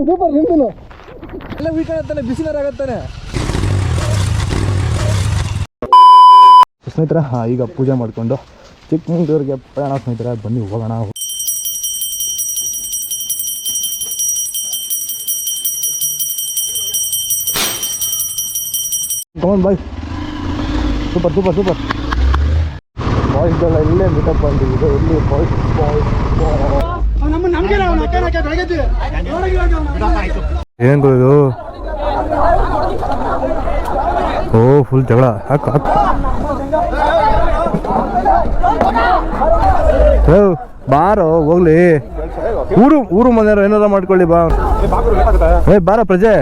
Super ನಿಂತು ಎಲ್ಲ weekend ಬಿಸಿನೀರು ಆಗತ್ತಾನೆ ಸ್ನೇಹಿತರೆ. ಈಗ ಪೂಜೆ ಮಾಡಿಕೊಂಡು ಚಿಕ್ಕಮಗಳೂರಿಗೆ ಪ್ರಯಾಣ ಸ್ನೇಹಿತರೆ. ಬನ್ನಿ ಹೋಗೋಣ. Come on boy. Super super super. Boys ಎಲ್ಲ ಇಲ್ಲೇ ಮೀಟಪ್ ಬಂದಿದೆ. ಇಲ್ಲಿ ಬಾಯ್ಸ್ ಏನು ಇದು? ಓ ಫುಲ್ ಜಗಳ. ಬಾರೋ ಹೋಗ್ಲಿ. ಊರು ಮನೆಯವ್ರು ಏನಾರ ಮಾಡ್ಕೊಳ್ಳಿ ಬಾ. ಬಾರ ಪ್ರಜೆ.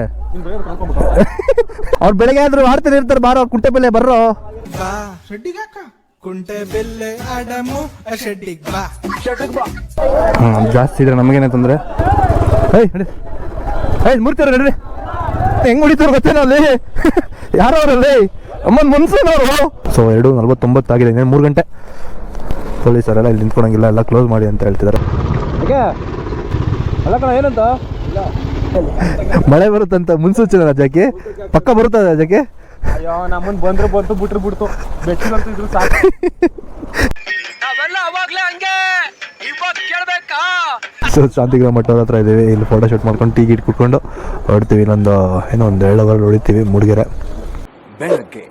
ಅವ್ರು ಬೆಳಗ್ಗೆ ಆದ್ರೂ ಆಡ್ತಾರೆ ಇರ್ತಾರೆ. ಬಾರೋ ಕುಂಟೆ ಬೆಲೆ ಬರ್ರೋ. ಜಾಸ್ತಿ ಇದ್ರೆ ನಮಗೇನೆ ತೊಂದ್ರೆ. ಮೂರ್ತಿಯವ್ರು ನಡ್ರಿ. ಹೆಂಗ್ ಹೊಡಿತಾರ ಗೊತ್ತೇನೋ ಅಲ್ಲಿ. ಯಾರೋ ಅವರಲ್ಲಿ ಅಮ್ಮನ್ ಮುನ್ಸೇನವರು. ಸೊ 2:49 ಆಗಿದೆ. 3 ಗಂಟೆ. ಪೊಲೀಸರೆಲ್ಲ ಇಲ್ಲಿ ನಿಂತ್ಕೊಳಂಗಿಲ್ಲ, ಎಲ್ಲ ಕ್ಲೋಸ್ ಮಾಡಿ ಅಂತ ಹೇಳ್ತಿದ್ದಾರೆ. ಅಲ್ಲ ಕಣ ಏನಂತ ಮಳೆ ಬರುತ್ತಂತ ಮುನ್ಸೂಚನೆ ರಜಕ್ಕೆ ಪಕ್ಕ ಬರುತ್ತ ರಜಕ್ಕೆ. ಅಯ್ಯೋ ನಮ್ಮನ್ ಬಂದ್ರೆ ಬಂತು ಬಿಟ್ರು ಬಿಡ್ತು. ಬೆಚ್ಚಿದ್ರು ಸಾಕು. ಸೊ ಶಾಂತಿಗ್ರಾಮ ಮಠದ ಹತ್ರ ಇದ್ದೀವಿ. ಇಲ್ಲಿ ಫೋಟೋ ಶೂಟ್ ಮಾಡ್ಕೊಂಡು ಟೀ ಗೀಟ್ ಕುಟ್ಕೊಂಡು ಹೊಡ್ತೀವಿ. ಇನ್ನೊಂದು 2 ಅವರ್ ಹೊಡಿತೀವಿ ಮೂಡಿಗೆರೆ. ಬೆಳಗ್ಗೆ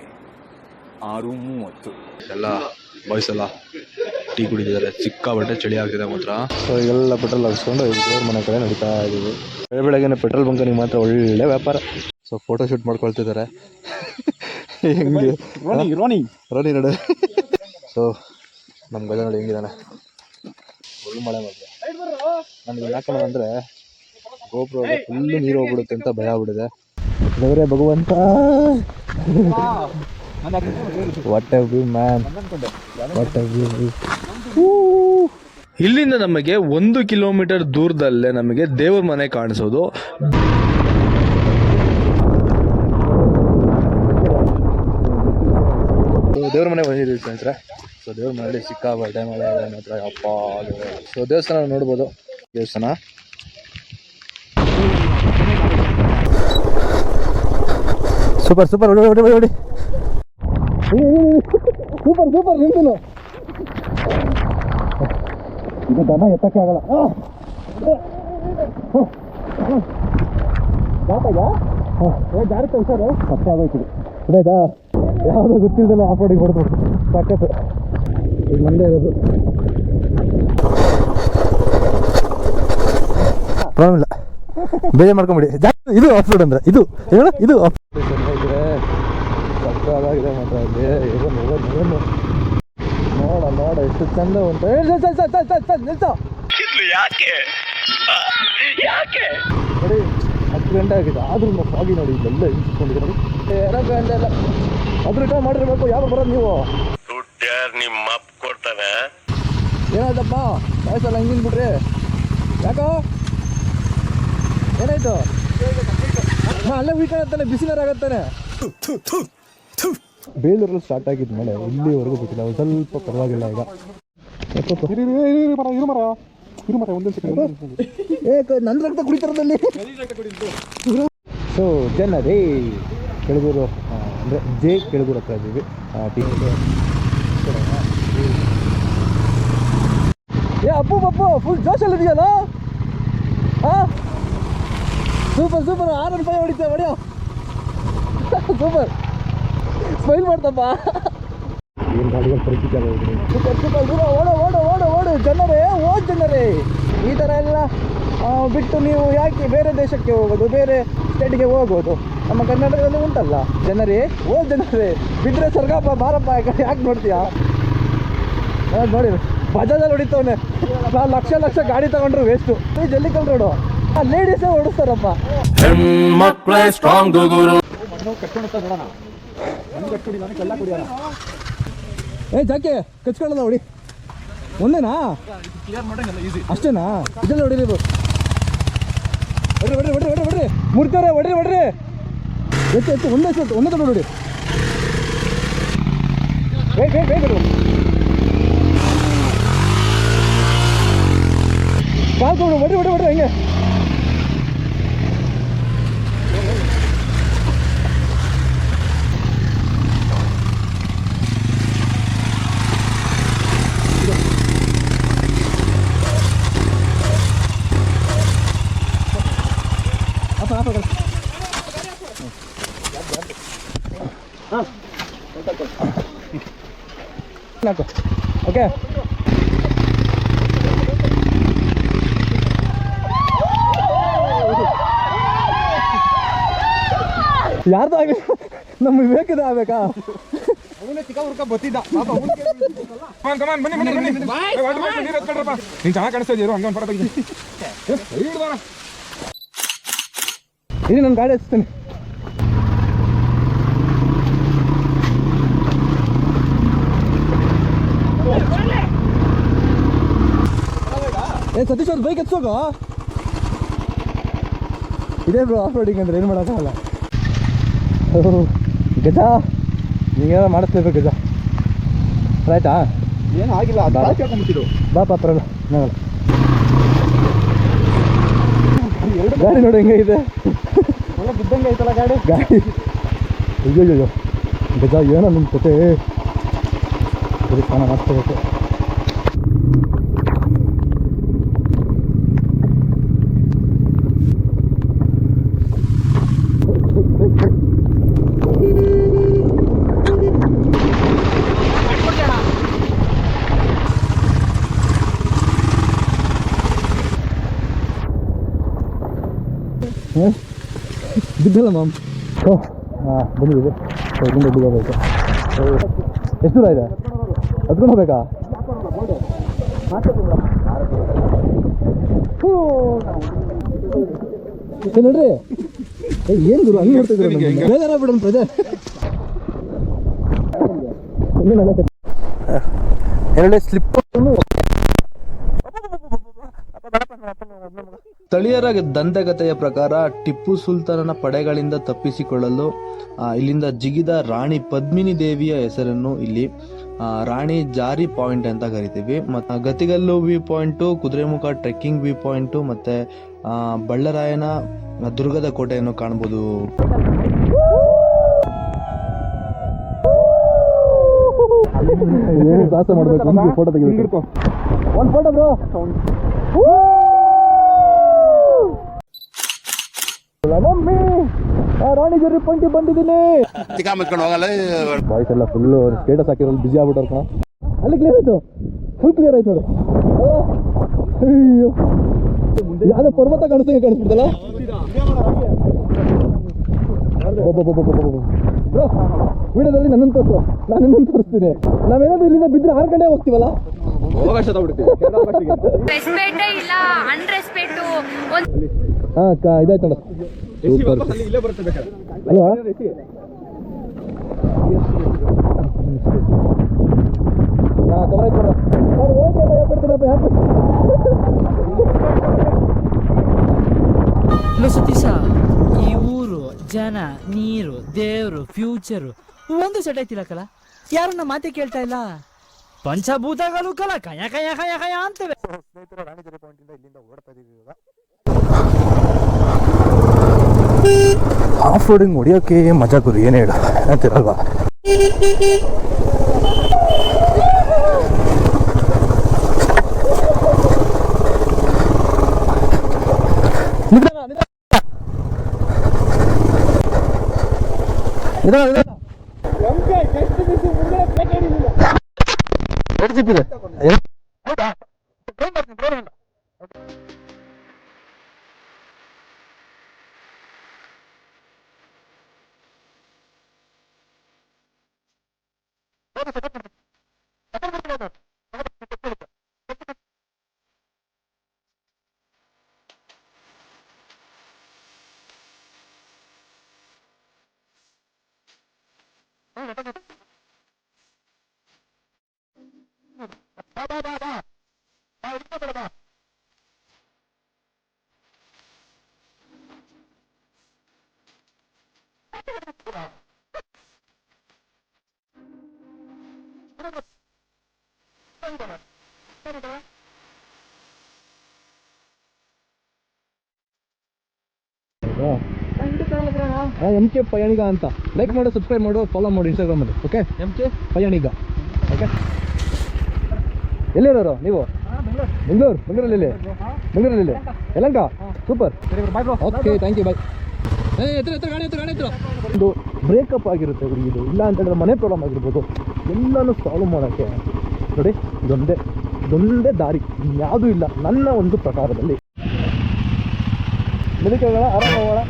6:30 ಎಲ್ಲ ಬಾಯ್ಸ್ ಎಲ್ಲ ಟೀ ಕುಡಿದಿದ್ದಾರೆ. ಸಿಕ್ಕಾಬಟ್ಟೆ ಚಳಿ ಆಗ್ತಿದೆ ಮಾತ್ರ. ಸೊ ಈಗೆಲ್ಲ ಪೆಟ್ರೋಲ್ ಹಾಕ್ಸ್ಕೊಂಡು ದೇವ್ರ ಮನೆ ಕಡೆ ನಡೀತಾ ಇದ್ದೀವಿ. ಬೆಳಗ್ಗೆನೆ ಪೆಟ್ರೋಲ್ ಬಂಕನಿಗೆ ಮಾತ್ರ ಒಳ್ಳೆ ವ್ಯಾಪಾರ. ಸೊ ಫೋಟೋ ಶೂಟ್ ಮಾಡ್ಕೊಳ್ತಿದ್ದಾರೆ. ಹೆಂಗೆ ರೋನಿ ನೋಡು. ಸೊ ನಮ್ಮ ಗಜ ನೋಡಿ ಹೆಂಗಿದ್ದಾನೆ. ಒಳ್ಳೆ ಮಳೆ ಮಾತ್ರ. ನನಗೆ ಯಾಕಂದ್ರೆ ಅಂದರೆ ಗೋಪುರ ಫುಲ್ಲು ನೀರು ಹೋಗ್ಬಿಡುತ್ತೆ ಅಂತ ಭಯ ಆಗ್ಬಿಟ್ಟಿದೆ. ದೇವರೇ ಭಗವಂತ. What A view man. What A view. ಇಲ್ಲಿಂದ ನಮಗೆ 1 ಕಿಲೋಮೀಟರ್ ದೂರದಲ್ಲೇ ನಮಗೆ ದೇವರ ಮನೆ ಕಾಣಿಸೋದು. ದೇವ್ರ ಮನೆ ಬಂದಿದ್ದೀವಿ ಸ್ನೇಹಿತರೆ. ಸೊ ದೇವ್ರ ಮನೆಯಲ್ಲಿ ಸಿಕ್ಕಾಬಟ್ಟೆ ಮಳೆ ಮಾತ್ರ. ಅಪ್ಪ. ಸೊ ದೇವಸ್ಥಾನ ನೋಡ್ಬೋದು. ದೇವಸ್ಥಾನ ಸೂಪರ್ ಸೂಪರ್. ಹೊಡಿ ಹೊಡಿ ಹೊಡಿ. ಸೂಪರ್ ಸೂಪರ್ ನಿಂತು. ಇದು ದನ ಎತ್ತಕ್ಕೆ ಆಗಲ್ಲ. ಜಾರತ್ತೆ ಹುಷಾರು. ಕಷ್ಟ ಆಗೋಯ್ತು. ಗೊತ್ತಾಯ್ತಾ? ಯಾವುದೋ ಗೊತ್ತಿದ್ದಲ್ಲ ಆಫ್ ರೋಡಿಗೆ ಹೊಡೆದು ಸಾಕತ್ತು. ಈಗ ಮಂದೆ ಇರೋದು ಪ್ರಾಬ್ಲಮ್ ಇಲ್ಲ. ಬೇಜಾರು ಮಾಡ್ಕೊಂಬಿಡಿ. ಜಾಸ್ತಿ ಇದು ಆಫ್ ರೋಡ್ ಅಂದ್ರೆ ಇದು ಹೇಳ. ಇದು ಸಕ್ಕದಾಗಿದೆ ಮಾತ್ರ. ಇಲ್ಲಿ ನೋಡ ಎಷ್ಟು ಚಂದ ಉಂಟು. ನಿಲ್ಸೋ. ನೋಡಿ 10 ಗಂಟೆ ಆಗಿದೆ ಆದ್ರೂ ಫಾಗಿ ನೋಡಿ. ಇಲ್ಲೆಲ್ಲ ಹಿಂಸ್ಕೊಂಡಿದೆ ನೋಡಿ. 2 ಗಂಟೆ ಎಲ್ಲ ಅದು ರಿಟರ್ನ್ ಮಾಡಿರ್ಬೇಕು. ಯಾರು ಬರೋದು ನೀವು? ನಿಮ್ಮ ಅಪ್ಪ ಕೊಡ್ತಾನೆ. ಏನಾಯ್ತಪ್ಪ ವಯಸ್ಸಲ್ಲ ಹಂಗಿನ್ ಬಿಡ್ರಿ. ಯಾಕೋ ಏನಾಯ್ತು? ಅಲ್ಲೇ ವೀಕೆಂಡ್ ಆಗ್ತಾನೆ ಬಿಸಿನೀರು ಆಗತ್ತಾನೆ. ಬೇಲೂರಲ್ಲಿ ಸ್ಟಾರ್ಟ್ ಆಗಿದ್ದು ಮಳೆ ಇಲ್ಲಿವರೆಗೂ ಬಿಟ್ಟಿಲ್ಲ. ಸ್ವಲ್ಪ ಪರವಾಗಿಲ್ಲ ಈಗ. ನನ್ನ ರಕ್ತ ಕುಡಿತಾರದಲ್ಲಿ. ಸೊ ಜನರೇ ಕೆಳಗೂರು ಅಂದರೆ ಜೆ ಕೆಳಗೂರು ಹತ್ರ ಇದ್ದೀವಿ. ಅಪ್ಪು ಪಪ್ಪು ಫುಲ್ ಜೋಶಲ್ಲಿ ಇದೆಯಲ್ಲ. Super super. 6 ರೂಪಾಯಿ ಹೊಡಿತೇವೆ ಹೊಡಿಯೋ. Super smile ಮಾಡ್ತಪ್ಪ. ಏನು ಗಾಡಿಗಳು ಪರಿಸ್ಥಿತಿ ಆಗೋದು. ಸೂಪರ್ ಸೂಪರ್ ದೂರ ಓಡು ಓಡು ಓಡು ಓಡು. ಜನರೇ ಜನರೇ ಈ ಥರ ಎಲ್ಲ ಬಿಟ್ಟು ನೀವು ಯಾಕೆ ಬೇರೆ ದೇಶಕ್ಕೆ ಹೋಗೋದು, ಬೇರೆ ಸ್ಟೇಟ್ಗೆ ಹೋಗೋದು? ನಮ್ಮ ಕರ್ನಾಟಕದಲ್ಲಿ ಉಂಟಲ್ಲ. ಜನರೇ ಜನರೇ ಬಿದ್ದರೆ ಸ್ವರ್ಗಪ್ಪ ಬಾರಪ್ಪ. ಯಾಕೆ ನೋಡ್ತೀಯಾ? ನೋಡಿ ಬಜಾಜಲ್ಲಿ ಹೊಡಿತವನೆ. ಲಕ್ಷ ಗಾಡಿ ತಗೊಂಡ್ರು ವೇಸ್ಟು. ಜಲ್ಲಿ ರೋಡು ಲೇಡೀಸೇ ಓಡಿಸ್ತಾರಪ್ಪ. ಜಾಕೆ ಕಚ್ಕೊಳ್ಳೋದ ಹೊಡಿ. ಒಂದೇನಾ ಅಷ್ಟೇನಾ? ಇದೆಲ್ಲ ಹೊಡಿರಿ ಹೊಡ್ರಿ ಹೊಡ್ರಿ ಹೊಡ್ರಿ ಹೊಡ್ರಿ. ಮುಡ್ತಾರೆ ಹೊಡ್ರಿ ಹೊಡ್ರಿ. ಎತ್ತು ಒಂದೇ ತಗೊಂಡು ನೋಡಿ. ಬೇಗ ಕಾಲ್ಕೊಂಡು ಹೊಡ್ರಿ ಹಂಗೆ. ಓಕೆ ಯಾರ್ದು ಆಗಲಿ ನಮ್ಗೆ ಬೇಕಿದೆ ಆಗ್ಬೇಕಾ? ಅವನೇ ಚಿಕ್ಕ ಹುಡುಕ ಬತ್ತಿದ್ದ ಬನ್ನಿ ನೀನ್ ಚೆನ್ನಾಗಿ ಕಾಣಿಸ್ತಾ ಇದೀರು ಹಂಗ ಫೋಟೋ ತೆಗಿ. ಇಲ್ಲಿ ನಾನು ಗಾಡಿ ಹಚ್ತೇನೆ. ಸತೀಶ್ ಅವ್ರ ಬೈಕ್ ಎತ್ಸೋಗ ಇದೇ ಬ್ರೋ ಆಫ್ ರೋಡಿಂಗ್ ಅಂದ್ರೆ ಏನು ಮಾಡೋಕ್ಕಾಗಲ್ಲ. ಗಜ ನೀವೇನೋ ಮಾಡಿಸ್ಲೇಬೇಕು ಗಜ. ಆಯ್ತಾ? ಏನು ಆಗಿಲ್ಲ ಬಾಪ ಪರಲ್ಲ ನಾಗಲ್ಲ. ಗಾಡಿ ನೋಡಿ ಹೆಂಗೆ ಇದೆ, ಬಿದ್ದಂಗೆ ಐತಲ್ಲ ಗಾಡಿ. ಅಯ್ಯೋ ಗಜ ಏನೋ ನಿಮ್ಮ ಜೊತೆ ಸರಿ ಸ್ನಾನ ಮಾಡಿಸ್ಕೋಬೇಕು. ಬಿದ್ದಲ್ಲ ಮ್ಯಾಮ್. ಹಾಂ ಬಂದಿದೆ. ಇಲ್ಲಿಂದ ಬಿದ್ದೋಗ್ಬೇಕು. ಎಷ್ಟು ದೂರ ಇದೆ? ಹತ್ಕೊಂಡು ಹೋಗ್ಬೇಕಾ? ನೋಡ್ರಿ ಏನು ದೂರ ಹಂಗೆ ನೋಡ್ತಿದ್ದೀರ? ಬೇಜಾರಾಗ್ಬಿಡೋಣ ಪ್ರಜೆ. ಹೇಳಿ ಸ್ಲಿಪ್. ಸ್ಥಳೀಯರ ದಂತಕಥೆಯ ಪ್ರಕಾರ ಟಿಪ್ಪು ಸುಲ್ತಾನನ ಪಡೆಗಳಿಂದ ತಪ್ಪಿಸಿಕೊಳ್ಳಲು ಇಲ್ಲಿಂದ ಜಿಗಿದ ರಾಣಿ ಪದ್ಮಿನಿ ದೇವಿಯ ಹೆಸರನ್ನು ಇಲ್ಲಿ ರಾಣಿ ಜಾರಿ ಪಾಯಿಂಟ್ ಅಂತ ಕರಿತೀವಿ. ಮತ್ತು Gatigallu view point, Kudremukh trekking view point, ಮತ್ತೆ ಬಳ್ಳರಾಯನ ದುರ್ಗದ ಕೋಟೆಯನ್ನು ಕಾಣ್ಬೋದು. ಏನು ಸಾಹಸ ಮಾಡಬೇಕು? ಫೋಟೋ ತೆಗಿಬೇಕು. ಒಂದು ಫೋಟೋ ಬ್ರೋ. ಮಮ್ಮಿ ರಾಣಿಗಿರಿ ಪಾಯಿಂಟಿಗೆ ಬಂದಿದ್ದೀನಿ. ಬಾಯ್ಸ್ ಎಲ್ಲ ಫುಲ್ಲು ಸ್ಟೇಟಸ್ ಹಾಕಿರೋದು ಬಿಜಿ ಆಗ್ಬಿಟ್ಟವ್ರ ಕಣ. ಅಲ್ಲಿ ಕ್ಲಿಯರ್ ಆಯ್ತು, ಫುಲ್ ಕ್ಲಿಯರ್ ಆಯ್ತು ನೋಡು. ಅಯ್ಯೋ ಯಾವುದೋ ಪರ್ವತ ಕಾಣಿಸ್ತಂಗೆ ಕಾಣಿಸ್ಬಿಡ್ತಲ್ಲ ಬ್ರೋ. ವಿಡಿಯೋದಲ್ಲಿ ನನ್ನನ್ನು ತೋರಿಸು, ನಾನು ಇನ್ನೊಂದು ತೋರಿಸ್ತೀನಿ. ನಾವೇನಾದ್ರೂ ಇಲ್ಲಿಂದ ಬಿದ್ದರೆ 6 ಗಂಟೆ ಹೋಗ್ತೀವಲ್ಲ, ಅವಕಾಶ ತಗೊಬಿಡ್ತೀವಿ. ಹಾಂ ಇದಾಯ್ತು ನೋಡು. ಸೂಪರ್ ಇಲ್ಲೇ ಬರುತ್ತೆ ಬೇಕಾದ್ರೆ ಅಲ್ವಾ? ಹಾಂ ಕವರ್ ಆಯ್ತು ನೋಡ್ರ. ಹೋಗ್ಬಿಡ್ತೀನಪ್ಪ ಯಾಕೆ ಸತೀಶ, ಈ ಊರು, ಜನ, ನೀರು, ದೇವ್ರು, ಫ್ಯೂಚರು ಒಂದು ಸೆಟ್ ಐತಿಲ್ಲಕಲ್ಲ. ಯಾರನ್ನ ಮಾತೆ ಕೇಳ್ತಾ ಇಲ್ಲ. ಪಂಚಭೂತಗಳು ಕಲ ಕಯ ಕಯ ಕಯ ಕಯ ಅಂತವೆ. ಸ್ನೇಹಿತರು ರಾಣಿಗೆರೆ ಪಾಯಿಂಟ್ ಇಂದ ಇಲ್ಲಿಂದ ಓಡ್ತಾ ಇದೀವಿ ಇವಾಗ. ಆಫ್ ರೋಡಿಂಗ್ ಹೊಡಿಯೋಕೆ ಮಜಾ ಗುರು, ಏನೇ ಹೇಳ ಅಂತೀರಲ್ವಾ? ಎಮ್ ಕೆ ಪಯಣಿಗ ಅಂತ ಲೈಕ್ ಮಾಡು, ಸಬ್ಸ್ಕ್ರೈಬ್ ಮಾಡು, ಫಾಲೋ ಮಾಡು ಇನ್ಸ್ಟಾಗ್ರಾಮಲ್ಲಿ. ಓಕೆ, ಎಮ್ ಕೆ ಪಯಣಿಗ. ಓಕೆ, ಎಲ್ಲಿರೋರು ನೀವು? ಬೆಂಗಳೂರಲ್ಲಿ Yelahanka. Super. Okay, thank you, bye. ಒಂದು ಬ್ರೇಕಪ್ ಆಗಿರುತ್ತೆ ಹುಡುಗಿದು, ಇಲ್ಲ ಅಂತಂದ್ರೆ ಮನೆ ಪ್ರಾಬ್ಲಮ್ ಆಗಿರ್ಬೋದು, ಎಲ್ಲನೂ ಸಾಲ್ವ್ ಮಾಡೋಕ್ಕೆ ನೋಡಿ ಇದೊಂದೇ ದಾರಿ, ಯಾವುದೂ ಇಲ್ಲ ನನ್ನ ಒಂದು ಪ್ರಕಾರದಲ್ಲಿ. ಬೆಳಿಗ್ಗೆ ಹೋಗೋಣ, ಆರಾಮ ಹೋಗೋಣ.